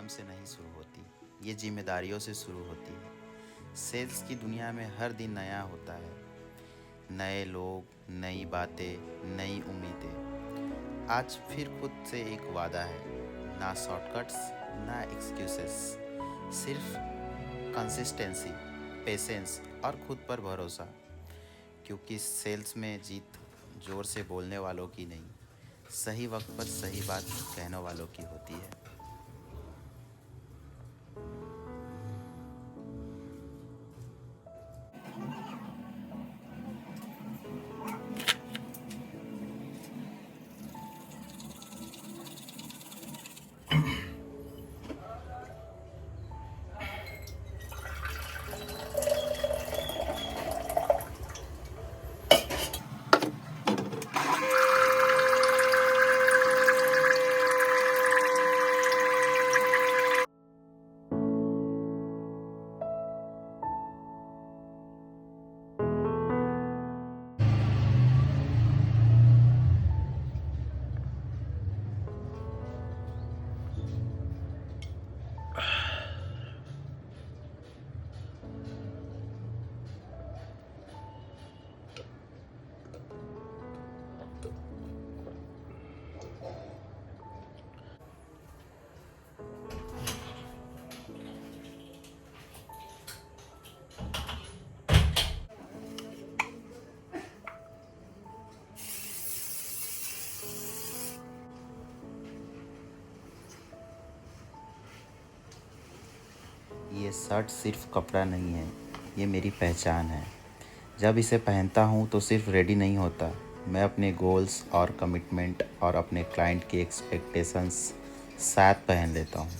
काम से नहीं शुरू होती, ये जिम्मेदारियों से शुरू होती है। सेल्स की दुनिया में हर दिन नया होता है, नए लोग, नई बातें, नई उम्मीदें। आज फिर खुद से एक वादा है, ना शॉर्टकट्स, ना एक्सक्यूसेस, सिर्फ कंसिस्टेंसी, पेशेंस और खुद पर भरोसा। क्योंकि सेल्स में जीत ज़ोर से बोलने वालों की नहीं, सही वक्त पर सही बात कहने वालों की होती है। ये शर्ट सिर्फ कपड़ा नहीं है, ये मेरी पहचान है। जब इसे पहनता हूँ तो सिर्फ रेडी नहीं होता, मैं अपने गोल्स और कमिटमेंट और अपने क्लाइंट की एक्सपेक्टेशंस साथ पहन लेता हूँ।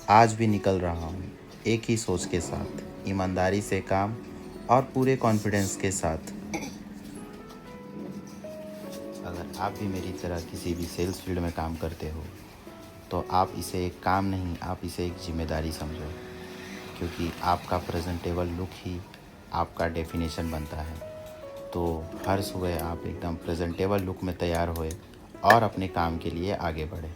आज भी निकल रहा हूँ, एक ही सोच के साथ, ईमानदारी से काम और पूरे कॉन्फिडेंस के साथ। अगर आप भी मेरी तरह किसी भी सेल्स फील्ड में काम करते हो तो आप इसे एक काम नहीं, आप इसे एक जिम्मेदारी समझो। क्योंकि आपका प्रेजेंटेबल लुक ही आपका डेफिनेशन बनता है। तो हर सुबह आप एकदम प्रेजेंटेबल लुक में तैयार होए और अपने काम के लिए आगे बढ़े।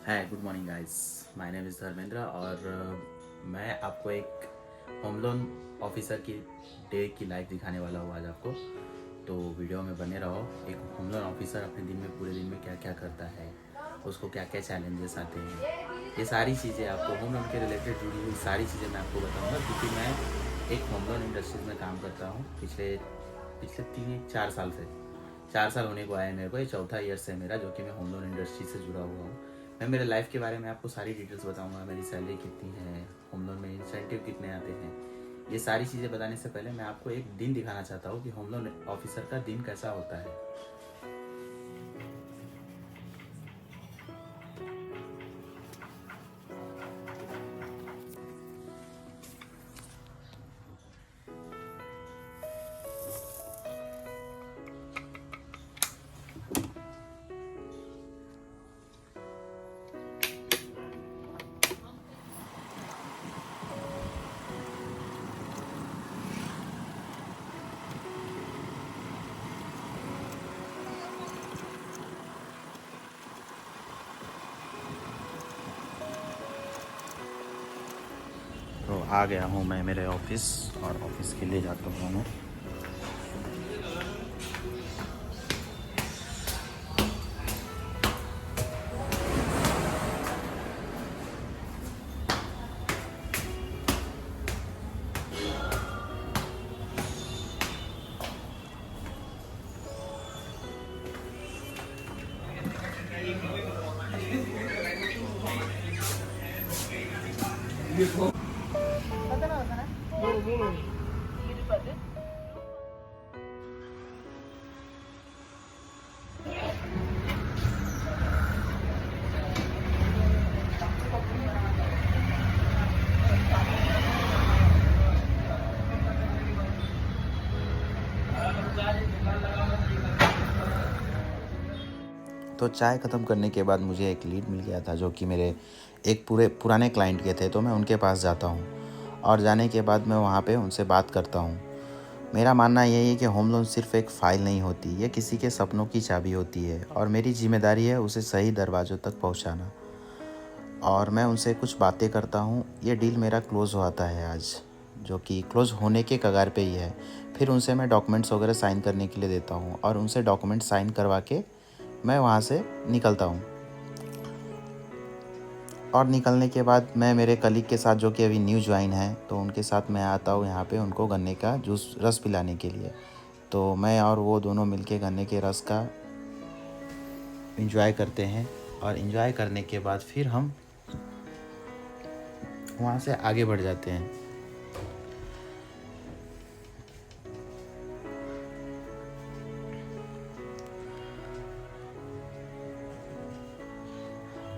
Hi, good morning guys. My name is Dharmendra और मैं आपको एक होम लोन ऑफिसर की डे की लाइफ दिखाने वाला हूँ आज आपको। तो वीडियो में बने रहो। एक होम लोन ऑफिसर अपने दिन में, पूरे दिन में क्या क्या करता है, उसको क्या क्या चैलेंजेस आते हैं, ये सारी चीज़ें आपको होम लोन के रिलेटेड जुड़ी हुई सारी चीज़ें मैं आपको बताऊँगा। क्योंकि मैं एक होम लोन इंडस्ट्रीज में काम करता हूँ पिछले पिछले 3-4 साल से। 4 साल होने को आया मेरे को, ये चौथा ईयर्स है मेरा जो कि मैं होम लोन इंडस्ट्री से जुड़ा हुआ हूँ। मैं मेरे लाइफ के बारे में आपको सारी डिटेल्स बताऊंगा, मेरी सैलरी कितनी है, होम लोन में इंसेंटिव कितने आते हैं। ये सारी चीज़ें बताने से पहले मैं आपको एक दिन दिखाना चाहता हूँ कि होम लोन ऑफिसर का दिन कैसा होता है। तो आ गया हूँ मैं मेरे ऑफिस और ऑफिस के लिए जाता हूँ मैं। तो चाय ख़त्म करने के बाद मुझे एक लीड मिल गया था जो कि मेरे एक पूरे पुराने क्लाइंट के थे। तो मैं उनके पास जाता हूँ और जाने के बाद मैं वहाँ पे उनसे बात करता हूँ। मेरा मानना यही है कि होम लोन सिर्फ एक फ़ाइल नहीं होती, ये किसी के सपनों की चाबी होती है और मेरी जिम्मेदारी है उसे सही दरवाज़ों तक पहुँचाना। और मैं उनसे कुछ बातें करता हूँ। ये डील मेरा क्लोज़ होता है आज, जो कि क्लोज़ होने के कगार पे ही है। फिर उनसे मैं डॉक्यूमेंट्स वगैरह साइन करने के लिए देता हूँ और उनसे डॉक्यूमेंट साइन करवा के मैं वहाँ से निकलता हूँ। और निकलने के बाद मैं मेरे कलीग के साथ, जो कि अभी न्यू ज्वाइन है, तो उनके साथ मैं आता हूँ यहाँ पे उनको गन्ने का जूस रस पिलाने के लिए। तो मैं और वो दोनों मिलके गन्ने के रस का एंजॉय करते हैं और एंजॉय करने के बाद फिर हम वहाँ से आगे बढ़ जाते हैं।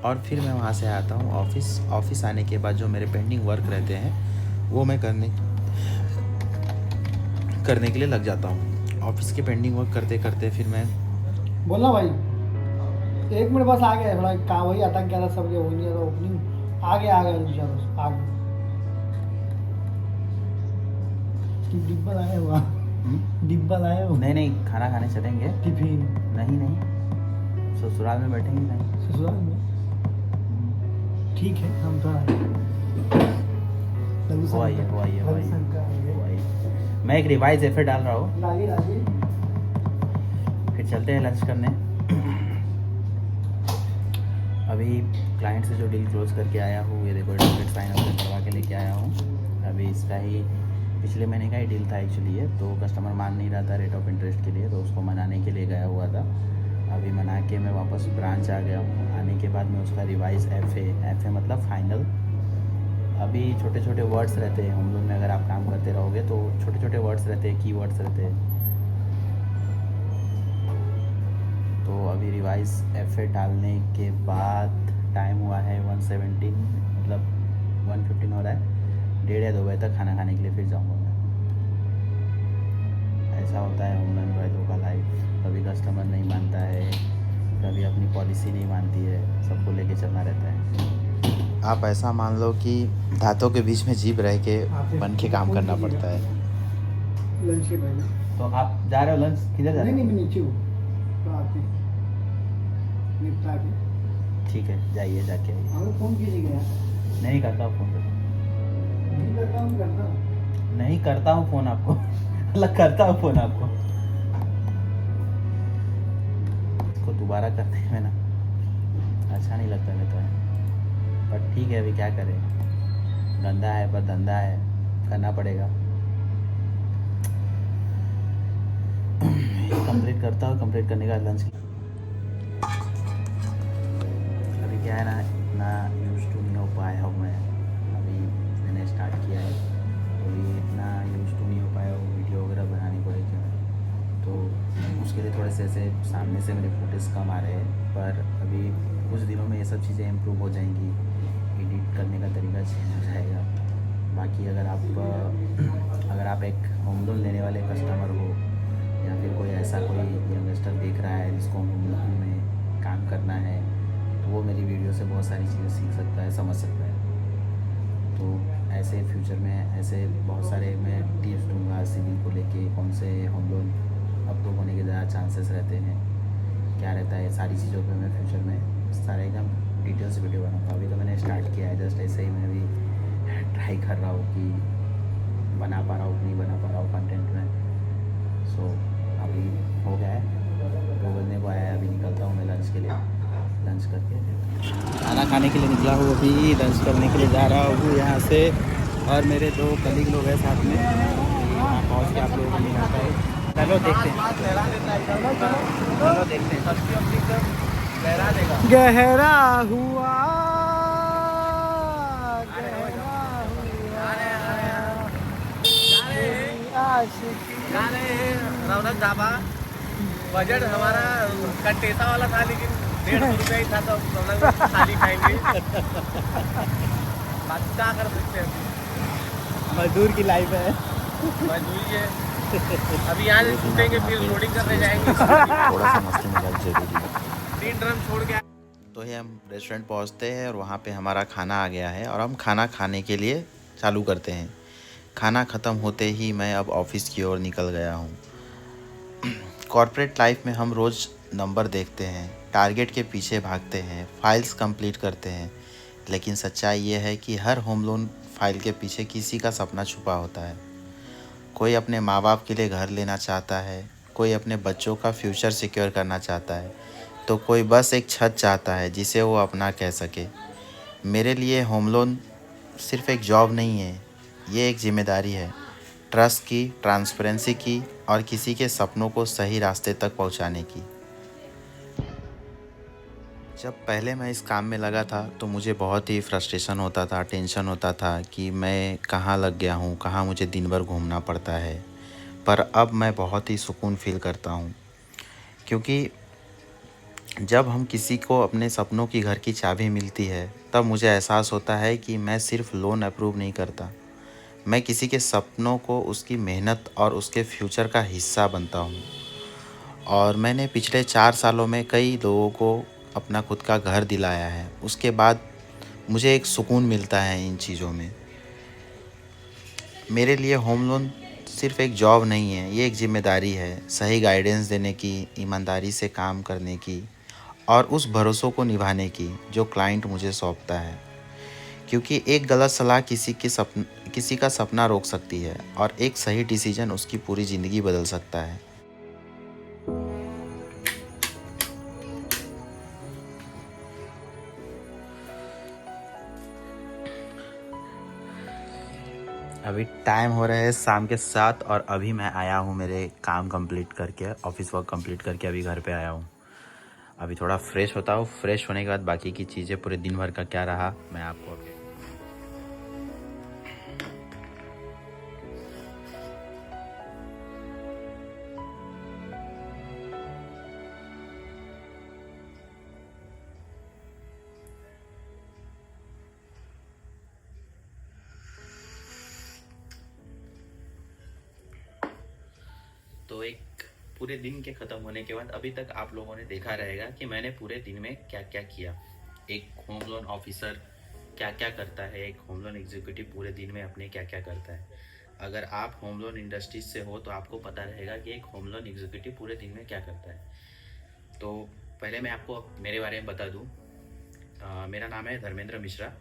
और फिर मैं वहाँ से आता हूँ ऑफिस आने के बाद जो मेरे पेंडिंग वर्क रहते हैं वो मैं करने के लिए लग जाता हूँ। ऑफिस के पेंडिंग वर्क करते करते फिर मैं बोलना भाई 1 मिनट बस आ गया, थोड़ा काम वही अटक गया था, सब हो नहीं रहा ओपनिंग आ गया दूसरा बस आ गया। डिब्बा लाए हुआ डिब्बा लाए हो? नहीं खाना खाने चलेंगे। टिफिन नहीं ससुराल में बैठेंगे नहीं। ससुराल में ठीक है, हम तो आए। वो आइए। मैं एक रिवाइज एफर्ट डाल रहा हूँ। फिर चलते हैं लंच करने। अभी क्लाइंट से जो डील क्लोज करके आया हूँ, ये देखो डॉक्यूमेंट साइन करवा के लेके आया हूँ। अभी इसका ही पिछले महीने का ही डील था एक्चुअली ये, तो कस्टमर मान नहीं रहा था रेट ऑफ इंटरेस्ट के लिए, तो उसको मनाने के लिए गया हुआ था। अभी मना के मैं वापस ब्रांच आ गया हूँ। आने के बाद मैं उसका रिवाइज एफ ए मतलब फाइनल। अभी छोटे छोटे वर्ड्स रहते हैं होम लोन में, अगर आप काम करते रहोगे तो छोटे छोटे वर्ड्स रहते हैं, की वर्ड्स रहते हैं। तो अभी रिवाइज एफ ए डालने के बाद टाइम हुआ है 1:17, मतलब 1:15 हो रहा है। 1:30 या 2 बजे तक खाना खाने के लिए फिर जाऊँगा मैं। ऐसा होता है होम लोन वालों का लाइफ। कभी कस्टमर नहीं मानता है, कभी अपनी पॉलिसी नहीं मानती है, सबको लेके चलना रहता है। आप ऐसा मान लो कि दांतों के बीच में जीभ रह के बन के काम करना पड़ता है। लंच के पहले तो आप जा रहे हो लंच किधर जा रहे हो? नहीं मैं नीचे हूँ तो आते निपटा के। ठीक है जाइए, जाके आइए। हमें फ़ोन कीजिएगा। नहीं करता हूँ फ़ोन। नहीं करता हूँ नहीं करता हूँ फ़ोन आपको मतलब करता हूँ फ़ोन आपको। इसको दोबारा करने में ना अच्छा नहीं लगता कहता है, पर ठीक है अभी क्या करें, गंदा है पर धंधा है, करना पड़ेगा। कंप्लीट करता हूँ, कंप्लीट करने का लंच। अभी क्या है ना, इतना यूज टू नहीं हो पाया हूँ मैं, अभी मैंने स्टार्ट किया है तो ये इतना यूज टू नहीं हो पाया हूँ, वीडियो वगैरह बनानी पड़ेगी तो उसके लिए थोड़े से ऐसे सामने से मेरे फुटेज कम आ रहे हैं, पर अभी कुछ दिनों में ये सब चीज़ें इम्प्रूव हो जाएंगी, एडिट करने का तरीका चेंज हो जाएगा। बाकी अगर आप एक होम लोन लेने वाले कस्टमर हो या फिर कोई ऐसा कोई यंगस्टर देख रहा है जिसको होम लोन में काम करना है, तो वो मेरी वीडियो से बहुत सारी चीज़ें सीख सकता है, समझ सकता है। तो ऐसे फ्यूचर में ऐसे बहुत सारे मैं टिप्स दूंगा सिविल को लेके, कौन से होम लोन अप्रूव होने के ज़्यादा चांसेस रहते हैं, क्या रहता है, सारी चीज़ों पे मैं फ्यूचर में सारे एकदम डिटेल्स वीडियो बनाऊँगा। अभी तो मैंने स्टार्ट किया है, जस्ट ऐसे ही मैं भी ट्राई कर रहा हूँ कि बना पा रहा हूँ नहीं बना पा रहा हूँ कंटेंट में। सो अभी हो गया है, 2 बजने को आया है, अभी निकलता हूँ मैं लंच के लिए। लंच करके खाना खाने के लिए निकला हूँ, अभी लंच करने के लिए जा रहा हूँ यहाँ से, और मेरे 2 कलीग लोग हैं साथ में। यहाँ पहुँच के आप लोगों को मिलाता है। चलो देखते हैं, गहरा हुआ रौनक ढाबा। बजट हमारा कंटेसा वाला था, लेकिन 150 रुपया ही था, तो रौनक में थाली खाएंगे। बात क्या कर सकते हैं, मजदूर की लाइफ है, मजबूरी है। अभी यहाँ से छूटेंगे, फिर लोडिंग करने जाएंगे। थोड़ा सा मस्ती मजाक जरूरी है। 3 ड्रम छोड़ के तो ये हम रेस्टोरेंट पहुंचते हैं और वहाँ पे हमारा खाना आ गया है और हम खाना खाने के लिए चालू करते हैं। खाना ख़त्म होते ही मैं अब ऑफिस की ओर निकल गया हूँ। कॉर्पोरेट लाइफ में हम रोज़ नंबर देखते हैं, टारगेट के पीछे भागते हैं, फाइल्स कंप्लीट करते हैं, लेकिन सच्चाई ये है कि हर होम लोन फाइल के पीछे किसी का सपना छुपा होता है। कोई अपने माँ बाप के लिए घर लेना चाहता है, कोई अपने बच्चों का फ्यूचर सिक्योर करना चाहता है, तो कोई बस एक छत चाहता है जिसे वो अपना कह सके। मेरे लिए होम लोन सिर्फ़ एक जॉब नहीं है, ये एक ज़िम्मेदारी है, ट्रस्ट की, ट्रांसपेरेंसी की और किसी के सपनों को सही रास्ते तक पहुंचाने की। जब पहले मैं इस काम में लगा था तो मुझे बहुत ही फ्रस्ट्रेशन होता था, टेंशन होता था कि मैं कहाँ लग गया हूँ, कहाँ मुझे दिन भर घूमना पड़ता है। पर अब मैं बहुत ही सुकून फ़ील करता हूँ, क्योंकि जब हम किसी को अपने सपनों की घर की चाबी मिलती है तब मुझे एहसास होता है कि मैं सिर्फ़ लोन अप्रूव नहीं करता, मैं किसी के सपनों को, उसकी मेहनत और उसके फ्यूचर का हिस्सा बनता हूँ। और मैंने पिछले 4 सालों में कई लोगों को अपना खुद का घर दिलाया है। उसके बाद मुझे एक सुकून मिलता है इन चीज़ों में। मेरे लिए होम लोन सिर्फ़ एक जॉब नहीं है, ये एक ज़िम्मेदारी है, सही गाइडेंस देने की, ईमानदारी से काम करने की और उस भरोसों को निभाने की जो क्लाइंट मुझे सौंपता है। क्योंकि एक गलत सलाह किसी का सपना रोक सकती है और एक सही डिसीजन उसकी पूरी ज़िंदगी बदल सकता है। अभी टाइम हो रहा है शाम के 7 और अभी मैं आया हूँ मेरे काम कंप्लीट करके, ऑफिस वर्क कंप्लीट करके अभी घर पे आया हूँ। अभी थोड़ा फ्रेश होता हूँ, फ्रेश होने के बाद बाकी की चीज़ें पूरे दिन भर का क्या रहा मैं आपको अपडेट। तो एक पूरे दिन के ख़त्म होने के बाद अभी तक आप लोगों ने देखा रहेगा कि मैंने पूरे दिन में क्या क्या किया। एक होम लोन ऑफिसर क्या क्या करता है, एक होम लोन एग्जीक्यूटिव पूरे दिन में अपने क्या क्या करता है। अगर आप होम लोन इंडस्ट्रीज से हो तो आपको पता रहेगा कि एक होम लोन एग्जीक्यूटिव पूरे दिन में क्या करता है। तो पहले मैं आपको मेरे बारे में बता दूं। मेरा नाम है धर्मेंद्र मिश्रा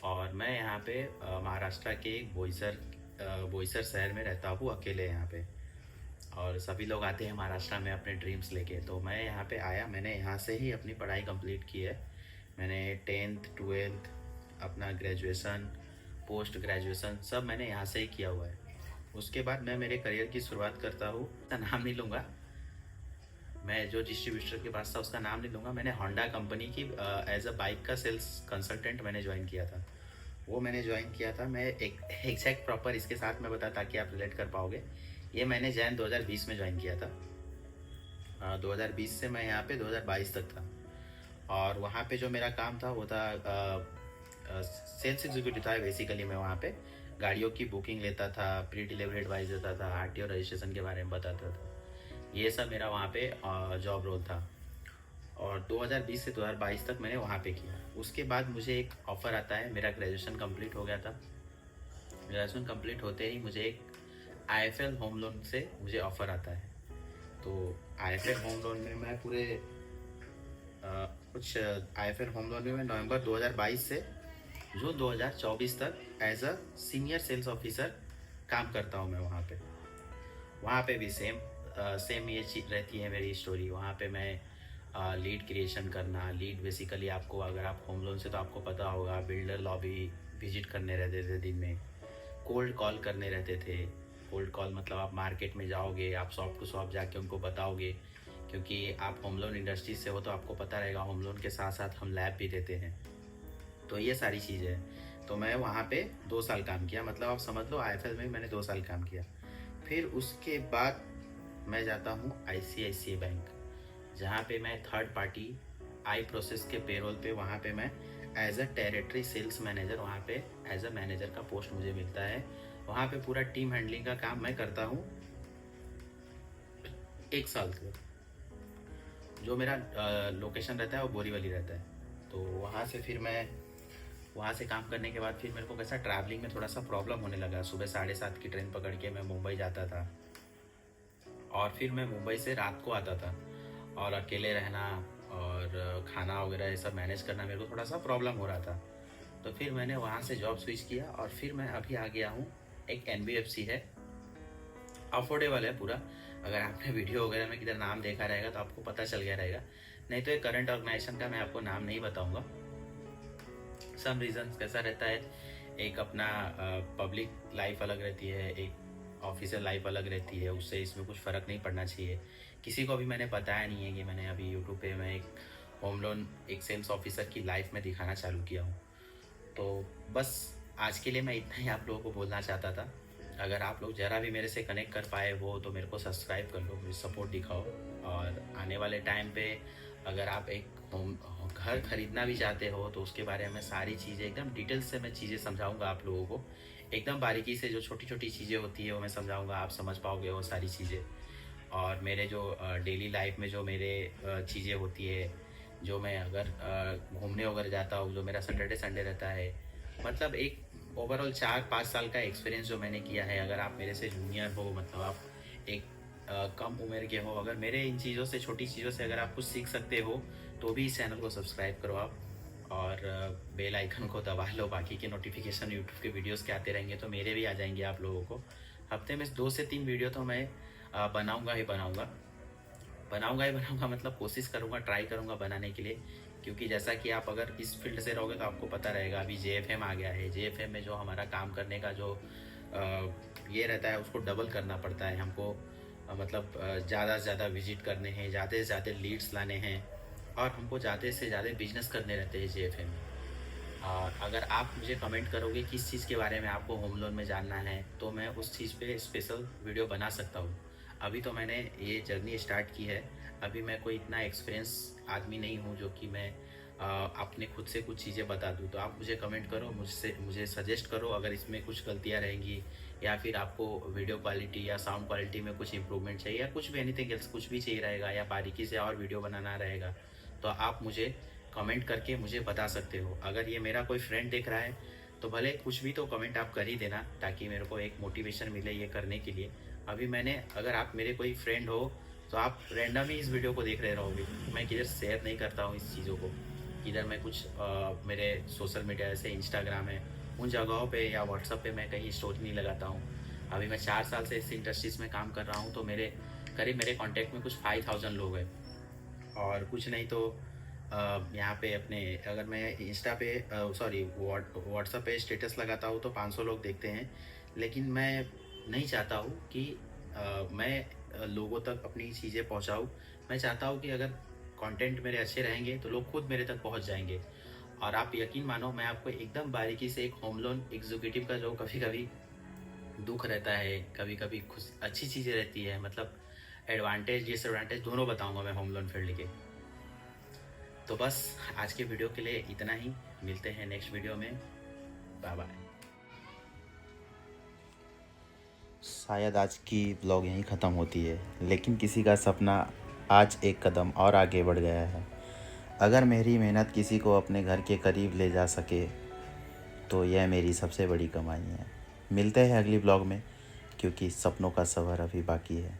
और मैं यहाँ पे महाराष्ट्र के एक बोईसर शहर में रहता हूँ अकेले यहाँ पे। और सभी लोग आते हैं महाराष्ट्र में अपने ड्रीम्स लेके, तो मैं यहाँ पे आया, मैंने यहाँ से ही अपनी पढ़ाई कंप्लीट की है। मैंने 10th 12th अपना ग्रेजुएशन, पोस्ट ग्रेजुएशन सब मैंने यहाँ से ही किया हुआ है। उसके बाद मैं मेरे करियर की शुरुआत करता हूँ। उसका नाम नहीं लूँगा, मैं जो डिस्ट्रीब्यूटर के पास था उसका नाम नहीं लूँगा। मैंने होंडा कंपनी की एज अ बाइक का सेल्स कंसल्टेंट मैंने ज्वाइन किया था। वो मैंने ज्वाइन किया था, मैं एक एग्जैक्ट प्रॉपर इसके साथ मैं बता ताकि आप रिलेट कर पाओगे। ये मैंने जैन 2020 में ज्वाइन किया था। 2020 से मैं यहाँ पे 2022 तक था। और वहाँ पे जो मेरा काम था वो था सेल्स एग्जीक्यूटिव था बेसिकली। मैं वहाँ पे गाड़ियों की बुकिंग लेता था, प्री डिलीवरी एडवाइस देता था, आरटीओ रजिस्ट्रेशन के बारे में बताता था। ये सब मेरा वहाँ पे जॉब रोल था। और 2020 से 2022 तक मैंने वहाँ पे किया। उसके बाद मुझे एक ऑफ़र आता है, मेरा ग्रेजुएशन कंप्लीट हो गया था। ग्रेजुएशन कंप्लीट होते ही मुझे एक आईएफएल होम लोन से मुझे ऑफ़र आता है। तो आईएफएल होम लोन में मैं पूरे कुछ आईएफएल होम लोन में मैं नवंबर 2022 से जून 2024 तक as a senior sales officer काम करता हूँ मैं वहाँ पे भी सेम ये चीज़ रहती है मेरी स्टोरी। वहाँ पे मैं लीड क्रिएशन करना, लीड बेसिकली आपको, अगर आप होम लोन से तो आपको पता होगा, बिल्डर लॉबी विजिट करने रहते थे दिन में, कोल्ड कॉल करने रहते थे। कोल्ड कॉल मतलब आप मार्केट में जाओगे, आप शॉप टू शॉप जाके उनको बताओगे, क्योंकि आप होम लोन इंडस्ट्री से हो तो आपको पता रहेगा होम लोन के साथ साथ हम लैब भी देते हैं। तो ये सारी चीज़ें हैं। तो मैं वहाँ पे 2 साल काम किया, मतलब आप समझ लो आईएफएल में मैंने 2 साल काम किया। फिर उसके बाद मैं जाता हूँ आईसीआईसीआई बैंक, जहाँ पे मैं थर्ड पार्टी आई प्रोसेस के पेरोल पे वहाँ पे मैं as a territory sales manager, वहाँ पे एज अ मैनेजर का पोस्ट मुझे मिलता है। वहाँ पे पूरा टीम हैंडलिंग का काम मैं करता हूँ 1 साल तक। जो मेरा लोकेशन रहता है वो बोरीवली रहता है। तो वहाँ से फिर मैं वहाँ से काम करने के बाद फिर मेरे को कैसा ट्रैवलिंग में थोड़ा सा प्रॉब्लम होने लगा। सुबह 7:30 की ट्रेन पकड़ के मैं मुंबई जाता था और फिर मैं मुंबई से रात को आता था, और अकेले रहना और खाना वगैरह ये सब मैनेज करना मेरे को थोड़ा सा प्रॉब्लम हो रहा था। तो फिर मैंने वहाँ से जॉब स्विच किया और फिर मैं अभी आ गया हूँ। एक NBFC है, अफोर्डेबल है पूरा। अगर आपने वीडियो वगैरह में किधर नाम देखा रहेगा तो आपको पता चल गया रहेगा, नहीं तो एक करंट ऑर्गेनाइजेशन का मैं आपको नाम नहीं बताऊंगा। सम रीजन कैसा रहता है, एक अपना पब्लिक लाइफ अलग रहती है, एक ऑफिशियल लाइफ अलग रहती है, उससे इसमें कुछ फ़र्क नहीं पड़ना चाहिए। किसी को भी मैंने बताया नहीं है कि मैंने अभी यूट्यूब पे मैं एक होम लोन एक सेल्स ऑफिसर की लाइफ में दिखाना चालू किया हूँ। तो बस आज के लिए मैं इतना ही आप लोगों को बोलना चाहता था। अगर आप लोग ज़रा भी मेरे से कनेक्ट कर पाए हो तो मेरे को सब्सक्राइब कर लो, मुझे सपोर्ट दिखाओ। और आने वाले टाइम पे अगर आप एक घर खरीदना भी चाहते हो तो उसके बारे में सारी चीज़ें एकदम डिटेल्स से मैं चीज़ें समझाऊंगा आप लोगों को, एकदम बारीकी से। जो छोटी छोटी चीज़ें होती है वो मैं समझाऊंगा, आप समझ पाओगे वो सारी चीज़ें। और मेरे जो डेली लाइफ में जो मेरे चीज़ें होती है, जो मैं अगर घूमने वगैरह जाता हूँ, जो मेरा सैटरडे संडे रहता है, मतलब एक ओवरऑल 4-5 साल का एक्सपीरियंस जो मैंने किया है। अगर आप मेरे से जूनियर हो, मतलब आप एक कम उम्र के हो, अगर मेरे इन चीज़ों से, छोटी चीज़ों से अगर आप कुछ सीख सकते हो तो भी इस चैनल को सब्सक्राइब करो आप, और बेल आइकन को दबा लो। बाकी के नोटिफिकेशन यूट्यूब के वीडियोस के आते रहेंगे तो मेरे भी आ जाएंगे आप लोगों को। हफ्ते में 2 से 3 वीडियो तो मैं बनाऊंगा ही बनाऊंगा, मतलब कोशिश करूंगा, ट्राई करूंगा बनाने के लिए। क्योंकि जैसा कि आप अगर इस फील्ड से रहोगे तो आपको पता रहेगा, अभी JFM आ गया है। JFM में जो हमारा काम करने का जो ये रहता है उसको डबल करना पड़ता है हमको। मतलब ज़्यादा से ज़्यादा विजिट करने हैं, ज़्यादा से ज़्यादा लीड्स लाने हैं, और हमको ज़्यादा से ज़्यादा बिजनेस करने रहते हैं JFM में। और अगर आप मुझे कमेंट करोगे किस चीज़ के बारे में आपको होम लोन में जानना है तो मैं उस चीज़ पे स्पेशल वीडियो बना सकता हूँ। अभी तो मैंने ये जर्नी स्टार्ट की है, अभी मैं कोई इतना एक्सपीरियंस आदमी नहीं हूँ जो कि मैं अपने खुद से कुछ चीज़ें बता दूँ। तो आप मुझे कमेंट करो, मुझे सजेस्ट करो अगर इसमें कुछ गलतियाँ रहेंगी, या फिर आपको वीडियो क्वालिटी या साउंड क्वालिटी में कुछ इंप्रूवमेंट चाहिए, या कुछ भी एनीथिंग एल्स कुछ भी चाहिए रहेगा, या बारीकी से और वीडियो बनाना रहेगा, तो आप मुझे कमेंट करके मुझे बता सकते हो। अगर ये मेरा कोई फ्रेंड देख रहा है तो भले कुछ भी तो कमेंट आप कर ही देना, ताकि मेरे को एक मोटिवेशन मिले ये करने के लिए। अभी मैंने, अगर आप मेरे कोई फ्रेंड हो तो आप रैंडम ही इस वीडियो को देख रहे रहोगे। मैं किधर शेयर नहीं करता हूँ इस चीज़ों को, किधर मैं कुछ मेरे सोशल मीडिया जैसे इंस्टाग्राम है उन जगहों पे या व्हाट्सएप पे मैं कहीं स्टोरी नहीं लगाता हूँ। अभी मैं 4 साल से इस इंडस्ट्रीज़ में काम कर रहा हूँ, तो मेरे कॉन्टैक्ट में कुछ 5000 लोग हैं, और कुछ नहीं तो यहाँ पे अपने, अगर मैं इंस्टा पे व्हाट्सएप पे स्टेटस लगाता हूँ तो 500 लोग देखते हैं। लेकिन मैं नहीं चाहता हूँ कि मैं लोगों तक अपनी चीज़ें पहुँचाऊँ। मैं चाहता हूँ कि अगर कंटेंट मेरे अच्छे रहेंगे तो लोग खुद मेरे तक पहुँच जाएंगे। और आप यकीन मानो, मैं आपको एकदम बारीकी से एक होम लोन एग्जीक्यूटिव का जो कभी कभी दुख रहता है, कभी कभी खुश अच्छी चीज़ें रहती है, मतलब एडवांटेज डिसएडवांटेज दोनों बताऊंगा मैं होम लोन फील्ड के। तो बस आज के वीडियो के लिए इतना ही, मिलते हैं नेक्स्ट वीडियो में, बाय बाय। शायद आज की ब्लॉग यहीं ख़त्म होती है, लेकिन किसी का सपना आज एक कदम और आगे बढ़ गया है। अगर मेरी मेहनत किसी को अपने घर के करीब ले जा सके तो यह मेरी सबसे बड़ी कमाई है। मिलते हैं अगली ब्लॉग में, क्योंकि सपनों का सफ़र अभी बाकी है।